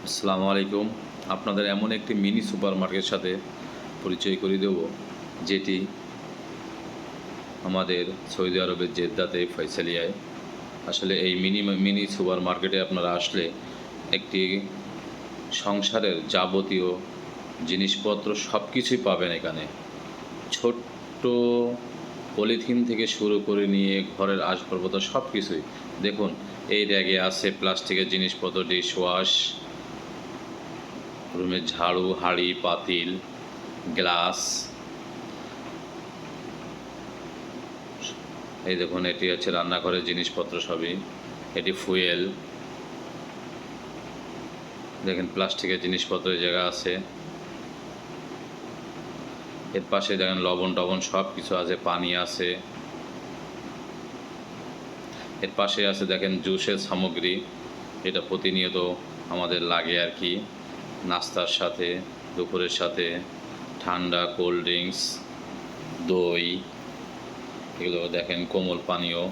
আসসালামু আলাইকুম। আপনাদের এমন একটি মিনি সুপারমার্কেটের সাথে পরিচয় করিয়ে দেব, যেটি আমাদের সৌদি আরবের জেদ্দাতে ফয়সালিয়ায়। আসলে এই মিনি সুপারমার্কেটে আপনারা আসলে একটি সংসারের যাবতীয় জিনিসপত্র সব কিছুই পাবেন এখানে। ছোট্ট পলিথিন থেকে শুরু করে নিয়ে ঘরের আসবাবপত্র সব কিছুই দেখুন। এই র্যাগে আছে প্লাস্টিকের জিনিসপত্র, ডিশওয়াশ, রুমের ঝাড়ু, হাঁড়ি পাতিল, গ্লাস। এই দেখুন, এটি হচ্ছে রান্নাঘরের জিনিসপত্র সবই। এটি ফুয়েল, দেখেন প্লাস্টিকের জিনিসপত্রের জায়গা আছে। এর পাশে দেখেন লবণ টবণ সব কিছু আছে, পানি আছে। এর পাশে আছে দেখেন জুসের সামগ্রী, এটা প্রতিনিয়ত আমাদের লাগে আর কি, নাস্তার সাথে, দুপুরের সাথে। ঠান্ডা কোল্ড ড্রিঙ্কস, দই, এগুলো দেখেন, কোমল পানীয়,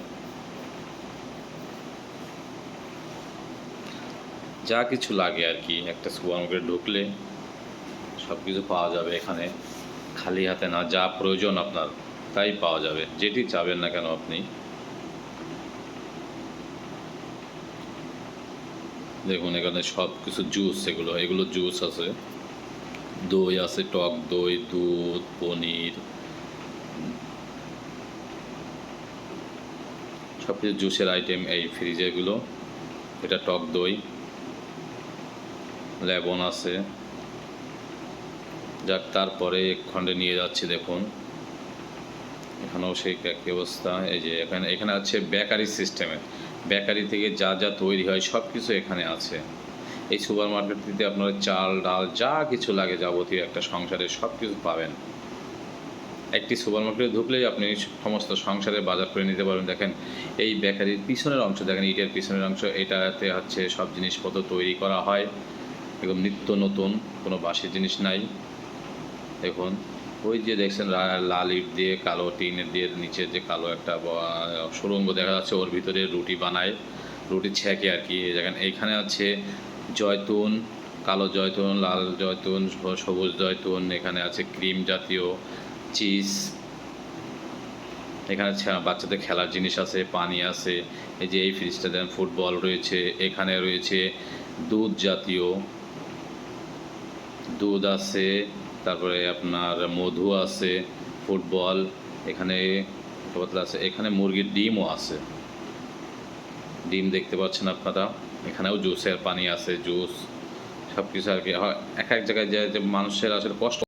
যা কিছু লাগে আর কি। একটা সুপারমার্কেট ঢুকলে সব কিছু পাওয়া যাবে এখানে। খালি হাতে না, যা প্রয়োজন আপনার তাই পাওয়া যাবে, যেটি চাবেন না কেন আপনি। দেখুন এখানে সব কিছু জুস, এগুলো জুস আছে, দই আছে, টক দই, দুধ, পনির, সব কিছু জুসের আইটেম এই ফ্রিজেগুলো। এটা টক দই, লেবন আছে। যাক, তারপরে এক খণ্ডে নিয়ে যাচ্ছি, দেখুন এখানেও সেই একই অবস্থা। এই যে এখানে আছে বেকারি সিস্টেমে, বেকারি থেকে যা যা তৈরি হয় সব কিছু এখানে আছে। এই সুপার মার্কেটটিতে আপনারা চাল ডাল যা কিছু লাগে যাবতীয় একটা সংসারে সব কিছু পাবেন। একটি সুপার মার্কেটে ঢুকলেই আপনি সমস্ত সংসারের বাজার করে নিতে পারবেন। দেখেন এই বেকারির পিছনের অংশ, দেখেন ইটের পিছনের অংশ, এটাতে হচ্ছে সব জিনিসপত্র তৈরি করা হয়, একদম নিত্য নতুন, কোনো বাসি জিনিস নাই। দেখুন ওই যে দেখছেন লাল ইট দিয়ে, কালো টিন দিয়ে নিচে যে কালো একটা সুড়ঙ্গ দেখা যাচ্ছে, ওর ভিতরে রুটি বানায়, রুটি ছেঁকে আর কি। দেখেন এইখানে আছে জয়তুন, কালো জয়তুন, লাল জয়তুন, সবুজ জয়তুন, এখানে আছে ক্রিম জাতীয় চিজ। এখানে বাচ্চাদের খেলার জিনিস আছে, পানি আছে। এই যে এই ফ্রিজটা দেন, ফুটবল রয়েছে, এখানে রয়েছে দুধ জাতীয়, দুধ আছে, তারপরে আপনার মধু আছে, ফুটবল, এখানে বোতল আছে, এখানে মুরগির ডিমও আছে, ডিম দেখতে পাচ্ছেন আপনারা। এখানেও জুসের পানি আছে, জুস, সব কিছু আর কি। এক এক জায়গায় যে মানুষের আসলে কষ্ট